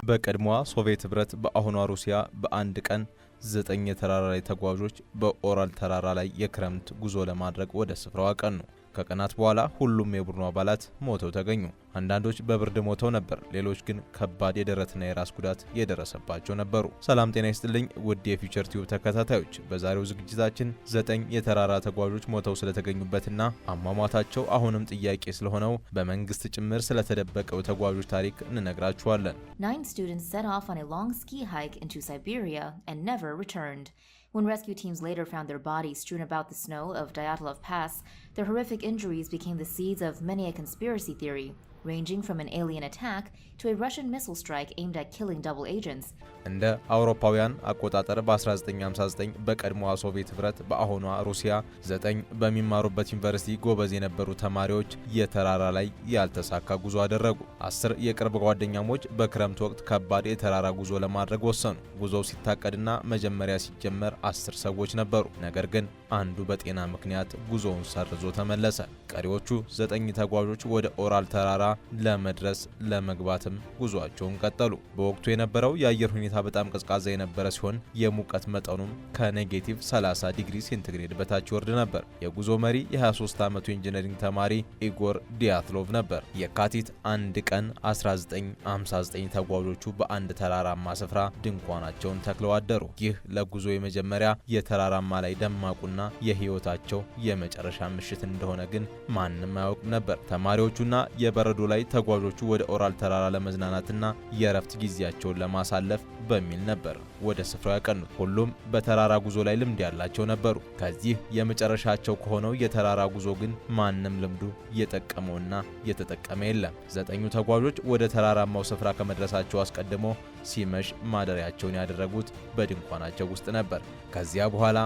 በቀድሞዋ ሶቪየት ህብረት በአሁኗ ሩሲያ በአንድ ቀን 9 የተራራ ላይ ተጓዦች በኦራል ተራራ ላይ የክረምት ጉዞ ለማድረግ ወደ ስፍራው አቀኑ። ከቀናት በኋላ ሁሉም የቡድኑ አባላት ሞተው ተገኙ። አንዳንዶች በብርድ ሞተው ነበር፣ ሌሎች ግን ከባድ የደረትና የራስ ጉዳት የደረሰባቸው ነበሩ። ሰላም ጤና ይስጥልኝ ውድ የፊውቸር ቲዩብ ተከታታዮች፣ በዛሬው ዝግጅታችን 9 የተራራ ተጓዦች ሞተው ስለተገኙበትና አሟሟታቸው አሁንም ጥያቄ ስለሆነው በመንግስት ጭምር ስለተደበቀው ተጓዦች ታሪክ እንነግራችኋለን። 9 students set off on a long ski hike into Siberia and never returned. When rescue teams later found their bodies strewn about the snow of Dyatlov Pass, their horrific injuries became the seeds of many a conspiracy theory, ranging from an alien attack to a Russian missile strike aimed at killing double agents. እንደ አውሮፓውያን አቆጣጠር በ1959 በቀድሞዋ ሶቪየት ህብረት በአሁኗ ሩሲያ 9 በሚማሩበት ዩኒቨርሲቲ ጎበዝ የነበሩ ተማሪዎች የተራራ ላይ ያልተሳካ ጉዞ አደረጉ። 10 የቅርብ ጓደኛሞች በክረምት ወቅት ከባድ የተራራ ጉዞ ለማድረግ ወሰኑ። ጉዞው ሲታቀድና መጀመሪያ ሲጀመር 10 ሰዎች ነበሩ። ነገር ግን አንዱ በጤና ምክንያት ጉዞውን ሰርዞ ተመለሰ። ቀሪዎቹ 9 ተጓዦች ወደ ኦራል ተራራ ለመድረስ ለመግባትም ጉዞአቸውን ቀጠሉ። በወቅቱ የነበረው የአየር ሁኔታ በጣም ቀዝቃዛ የነበረ ሲሆን የሙቀት መጠኑም ከኔጌቲቭ 30 ዲግሪ ሴንቲግሬድ በታች ይወርድ ነበር። የጉዞ መሪ የ23 ዓመቱ ኢንጂነሪንግ ተማሪ ኢጎር ዲያትሎቭ ነበር። የካቲት 1 ቀን 1959 ተጓዦቹ በአንድ ተራራማ ስፍራ ድንኳናቸውን ተክለው አደሩ። ይህ ለጉዞ የመጀመሪያ የተራራማ ላይ ደማቁና የህይወታቸው የመጨረሻ ምሽት እንደሆነ ግን ማንም አያውቅም ነበር። ተማሪዎቹና የበረዶ ላይ ተጓዦቹ ወደ ኦራል ተራራ ለመዝናናትና የእረፍት ጊዜያቸውን ለማሳለፍ በሚል ነበር ወደ ስፍራው ያቀኑት። ሁሉም በተራራ ጉዞ ላይ ልምድ ያላቸው ነበሩ። ከዚህ የመጨረሻቸው ከሆነው የተራራ ጉዞ ግን ማንም ልምዱ የጠቀመውና የተጠቀመ የለም። 9 ተጓዦች ወደ ተራራማው ስፍራ ከመድረሳቸው አስቀድሞ ሲመሽ ማደሪያቸውን ያደረጉት በድንኳናቸው ውስጥ ነበር። ከዚያ በኋላ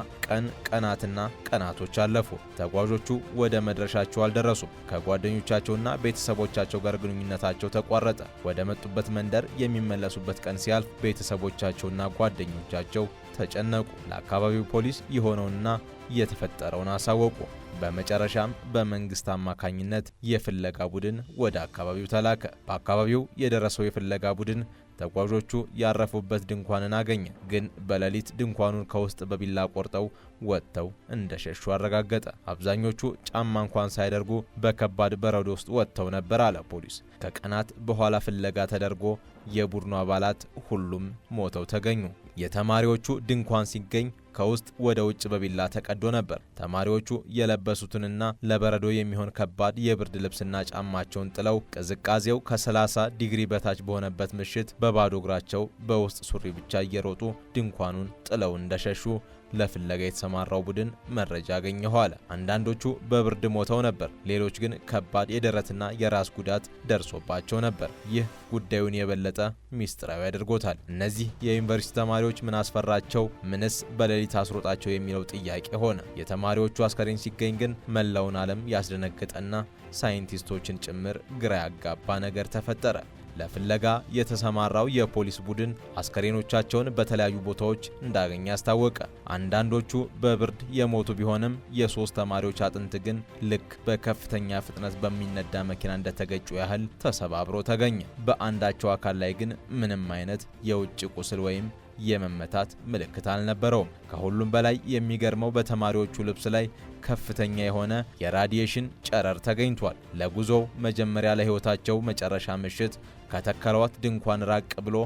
ቀናትና ቀናቶች አለፉ። ተጓዦቹ ወደ መድረሻቸው አልደረሱም። ከጓደኞቻቸውና ቤተሰቦቻቸው ጋር ግንኙነታቸው ተቋረጠ። ወደ መጡበት መንደር የሚመለሱበት ቀን ሲያልፍ ቤተሰቦቻቸውና ጓደኞቻቸው ተጨነቁ። ለአካባቢው ፖሊስ የሆነውንና የተፈጠረውን አሳወቁ። በመጨረሻም በመንግስት አማካኝነት የፍለጋ ቡድን ወደ አካባቢው ተላከ። በአካባቢው የደረሰው የፍለጋ ቡድን ተጓዦቹ ያረፉበት ድንኳንን አገኘ። ግን በሌሊት ድንኳኑን ከውስጥ በቢላ ቆርጠው ወጥተው እንደሸሹ አረጋገጠ። አብዛኞቹ ጫማ እንኳን ሳይደርጉ በከባድ በረዶ ውስጥ ወጥተው ነበር አለ ፖሊስ። ከቀናት በኋላ ፍለጋ ተደርጎ የቡድኑ አባላት ሁሉም ሞተው ተገኙ። የተማሪዎቹ ድንኳን ሲገኝ ከውስጥ ወደ ውጭ በቢላ ተቀዶ ነበር። ተማሪዎቹ የለበሱትንና ለበረዶ የሚሆን ከባድ የብርድ ልብስና ጫማቸውን ጥለው ቅዝቃዜው ከ30 ዲግሪ በታች በሆነበት ምሽት በባዶ እግራቸው በውስጥ ሱሪ ብቻ እየሮጡ ድንኳኑን ጥለው እንደሸሹ ለፍለጋ የተሰማራው ቡድን መረጃ አገኘሁ አለ። አንዳንዶቹ በብርድ ሞተው ነበር፣ ሌሎች ግን ከባድ የደረትና የራስ ጉዳት ደርሶባቸው ነበር። ይህ ጉዳዩን የበለጠ ሚስጥራዊ አድርጎታል። እነዚህ የዩኒቨርሲቲ ተማሪዎች ምን አስፈራቸው? ምንስ በሌሊት አስሮጣቸው የሚለው ጥያቄ ሆነ። የተማሪዎቹ አስከሬን ሲገኝ ግን መላውን ዓለም ያስደነገጠና ሳይንቲስቶችን ጭምር ግራ ያጋባ ነገር ተፈጠረ። ለፍለጋ የተሰማራው የፖሊስ ቡድን አስከሬኖቻቸውን በተለያዩ ቦታዎች እንዳገኘ አስታወቀ። አንዳንዶቹ በብርድ የሞቱ ቢሆንም የ3 ተማሪዎች አጥንት ግን ልክ በከፍተኛ ፍጥነት በሚነዳ መኪና እንደተገጩ ያህል ተሰባብሮ ተገኘ። በአንዳቸው አካል ላይ ግን ምንም አይነት የውጭ ቁስል ወይም የመመታት ምልክት አልነበረውም። ከሁሉም በላይ የሚገርመው በተማሪዎቹ ልብስ ላይ ከፍተኛ የሆነ የራዲዬሽን ጨረር ተገኝቷል። ለጉዞው መጀመሪያ ለህይወታቸው መጨረሻ ምሽት ከተከሏት ድንኳን ራቅ ብሎ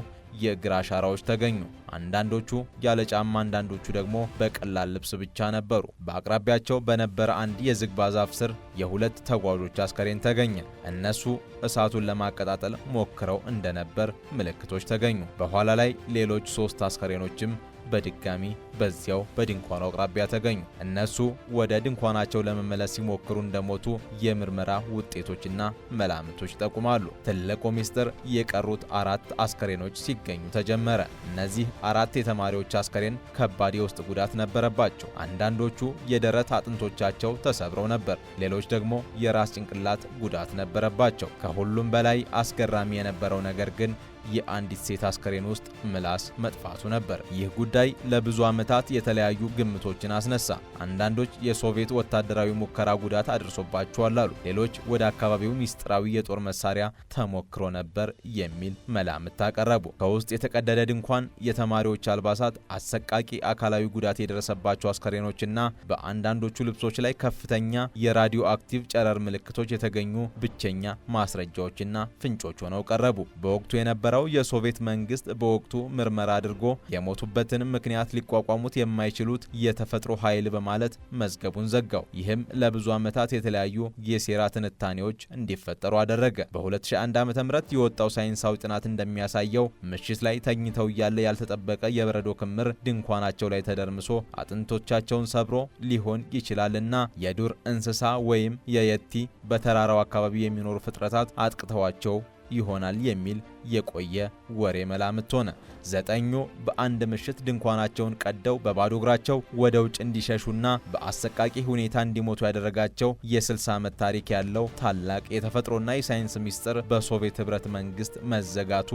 የእግር አሻራዎች ተገኙ። አንዳንዶቹ ያለ ጫማ፣ አንዳንዶቹ ደግሞ በቀላል ልብስ ብቻ ነበሩ። በአቅራቢያቸው በነበረ አንድ የዝግባ ዛፍ ስር የ2 ተጓዦች አስከሬን ተገኘ። እነሱ እሳቱን ለማቀጣጠል ሞክረው እንደነበር ምልክቶች ተገኙ። በኋላ ላይ ሌሎች 3 አስከሬኖችም በድጋሚ በዚያው በድንኳኑ አቅራቢያ ተገኙ። እነሱ ወደ ድንኳናቸው ለመመለስ ሲሞክሩ እንደሞቱ የምርመራ ውጤቶችና መላምቶች ይጠቁማሉ። ትልቁ ሚስጥር የቀሩት 4 አስከሬኖች ሲገኙ ተጀመረ። እነዚህ 4 የተማሪዎች አስከሬን ከባድ የውስጥ ጉዳት ነበረባቸው። አንዳንዶቹ የደረት አጥንቶቻቸው ተሰብረው ነበር፣ ሌሎች ደግሞ የራስ ጭንቅላት ጉዳት ነበረባቸው። ከሁሉም በላይ አስገራሚ የነበረው ነገር ግን የአንዲት ሴት አስከሬን ውስጥ ምላስ መጥፋቱ ነበር። ይህ ጉዳይ ለብዙ ዓመት ዓመታት የተለያዩ ግምቶችን አስነሳ። አንዳንዶች የሶቪየት ወታደራዊ ሙከራ ጉዳት አድርሶባቸዋል አሉ። ሌሎች ወደ አካባቢው ሚስጥራዊ የጦር መሳሪያ ተሞክሮ ነበር የሚል መላምት አቀረቡ። ከውስጥ የተቀደደ ድንኳን፣ የተማሪዎች አልባሳት፣ አሰቃቂ አካላዊ ጉዳት የደረሰባቸው አስከሬኖችና በአንዳንዶቹ ልብሶች ላይ ከፍተኛ የራዲዮ አክቲቭ ጨረር ምልክቶች የተገኙ ብቸኛ ማስረጃዎችና ፍንጮች ሆነው ቀረቡ። በወቅቱ የነበረው የሶቪየት መንግስት በወቅቱ ምርመራ አድርጎ የሞቱበትን ምክንያት ሊቋቋሙት የማይችሉት የተፈጥሮ ኃይል በማለት መዝገቡን ዘጋው። ይህም ለብዙ ዓመታት የተለያዩ የሴራ ትንታኔዎች እንዲፈጠሩ አደረገ። በ2001 ዓ.ም የወጣው ሳይንሳዊ ጥናት እንደሚያሳየው ምሽት ላይ ተኝተው እያለ ያልተጠበቀ የበረዶ ክምር ድንኳናቸው ላይ ተደርምሶ አጥንቶቻቸውን ሰብሮ ሊሆን ይችላልና የዱር እንስሳ ወይም የየቲ በተራራው አካባቢ የሚኖሩ ፍጥረታት አጥቅተዋቸው ይሆናል የሚል የቆየ ወሬ መላምት ሆነ። ዘጠኙ በአንድ ምሽት ድንኳናቸውን ቀደው በባዶ እግራቸው ወደ ውጭ እንዲሸሹና በአሰቃቂ ሁኔታ እንዲሞቱ ያደረጋቸው የ60 ዓመት ታሪክ ያለው ታላቅ የተፈጥሮና የሳይንስ ሚስጥር በሶቪየት ህብረት መንግስት መዘጋቱ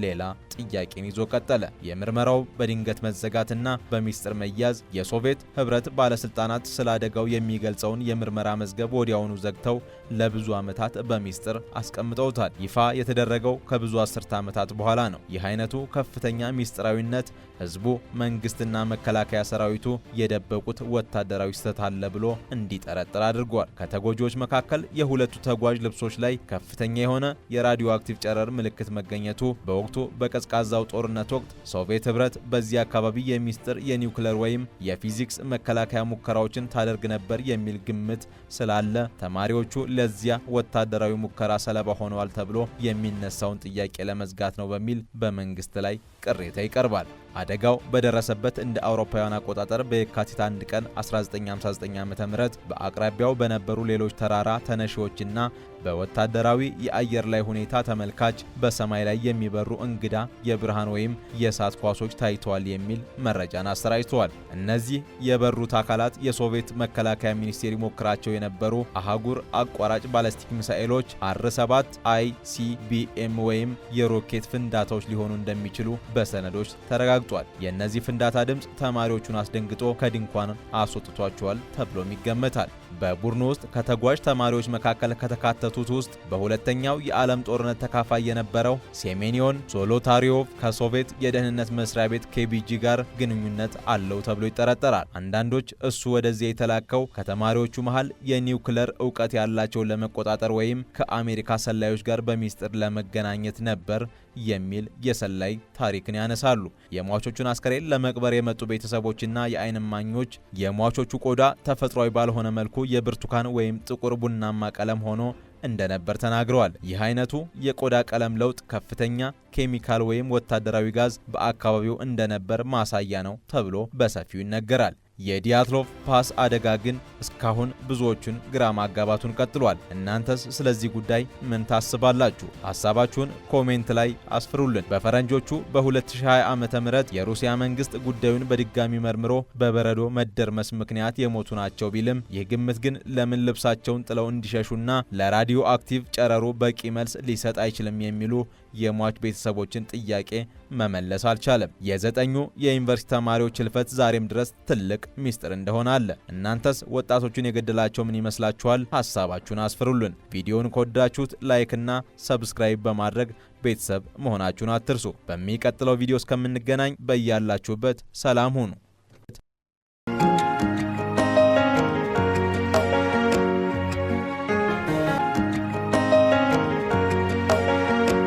ሌላ ጥያቄን ይዞ ቀጠለ። የምርመራው በድንገት መዘጋትና በሚስጥር መያዝ የሶቪየት ህብረት ባለስልጣናት ስለ አደጋው የሚገልጸውን የምርመራ መዝገብ ወዲያውኑ ዘግተው ለብዙ ዓመታት በሚስጥር አስቀምጠውታል። ይፋ የተደረገው ከብዙ አስርተ ዓመታት በኋላ ነው። ይህ አይነቱ ከፍተኛ ሚስጥራዊነት ህዝቡ፣ መንግስትና መከላከያ ሰራዊቱ የደበቁት ወታደራዊ ስህተት አለ ብሎ እንዲጠረጥር አድርጓል። ከተጎጂዎች መካከል የሁለቱ ተጓዥ ልብሶች ላይ ከፍተኛ የሆነ የራዲዮ አክቲቭ ጨረር ምልክት መገኘቱ በወቅቱ በቀዝቃዛው ጦርነት ወቅት ሶቪየት ህብረት በዚህ አካባቢ የሚስጥር የኒውክሌር ወይም የፊዚክስ መከላከያ ሙከራዎችን ታደርግ ነበር የሚል ግምት ስላለ ተማሪዎቹ ለዚያ ወታደራዊ ሙከራ ሰለባ ሆነዋል ተብሎ የሚነሳውን ጥያቄ ለመዝጋት ነው በሚል በመንግስት ላይ ቅሬታ ይቀርባል። አደጋው በደረሰበት እንደ አውሮፓውያን አቆጣጠር በየካቲት 1 ቀን 1959 ዓ.ም በአቅራቢያው በነበሩ ሌሎች ተራራ ተነሺዎችና በወታደራዊ የአየር ላይ ሁኔታ ተመልካች በሰማይ ላይ የሚበሩ እንግዳ የብርሃን ወይም የእሳት ኳሶች ታይተዋል የሚል መረጃን አሰራጭተዋል። እነዚህ የበሩት አካላት የሶቪየት መከላከያ ሚኒስቴር ይሞክራቸው የነበሩ አህጉር አቋራጭ ባላስቲክ ሚሳኤሎች R7 ICBM ወይም የሮኬት ፍንዳታዎች ሊሆኑ እንደሚችሉ በሰነዶች ተረጋግጧል። የእነዚህ ፍንዳታ ድምፅ ተማሪዎቹን አስደንግጦ ከድንኳን አስወጥቷቸዋል ተብሎም ይገመታል። በቡድኑ ውስጥ ከተጓዥ ተማሪዎች መካከል ከተካተቱት ውስጥ በሁለተኛው የዓለም ጦርነት ተካፋይ የነበረው ሴሜኒዮን ዞሎታሪዮቭ ከሶቪየት የደህንነት መስሪያ ቤት KGB ጋር ግንኙነት አለው ተብሎ ይጠረጠራል። አንዳንዶች እሱ ወደዚያ የተላከው ከተማሪዎቹ መሃል የኒውክሌር ዕውቀት ያላቸውን ለመቆጣጠር ወይም ከአሜሪካ ሰላዮች ጋር በሚስጥር ለመገናኘት ነበር የሚል የሰላይ ታሪክን ያነሳሉ። የሟቾቹን አስከሬን ለመቅበር የመጡ ቤተሰቦችና የዓይን እማኞች የሟቾቹ ቆዳ ተፈጥሯዊ ባልሆነ መልኩ የብርቱካን ወይም ጥቁር ቡናማ ቀለም ሆኖ እንደነበር ተናግረዋል። ይህ አይነቱ የቆዳ ቀለም ለውጥ ከፍተኛ ኬሚካል ወይም ወታደራዊ ጋዝ በአካባቢው እንደነበር ማሳያ ነው ተብሎ በሰፊው ይነገራል። የዲያትሎቭ ፓስ አደጋ ግን እስካሁን ብዙዎቹን ግራ ማጋባቱን ቀጥሏል። እናንተስ ስለዚህ ጉዳይ ምን ታስባላችሁ? ሐሳባችሁን ኮሜንት ላይ አስፍሩልን። በፈረንጆቹ በ2020 ዓመተ ምህረት የሩሲያ መንግስት ጉዳዩን በድጋሚ መርምሮ በበረዶ መደርመስ ምክንያት የሞቱ ናቸው ቢልም ይህ ግምት ግን ለምን ልብሳቸውን ጥለው እንዲሸሹና ለራዲዮ አክቲቭ ጨረሩ በቂ መልስ ሊሰጥ አይችልም የሚሉ የሟች ቤተሰቦችን ጥያቄ መመለስ አልቻለም። የዘጠኙ የዩኒቨርሲቲ ተማሪዎች ህልፈት ዛሬም ድረስ ትልቅ ሚስጥር እንደሆነ አለ። እናንተስ ወጣቶቹን የገደላቸው ምን ይመስላችኋል? ሐሳባችሁን አስፍሩልን። ቪዲዮውን ከወደዳችሁት ላይክ እና ሰብስክራይብ በማድረግ ቤተሰብ መሆናችሁን አትርሱ። በሚቀጥለው ቪዲዮ እስከምንገናኝ በያላችሁበት ሰላም ሁኑ።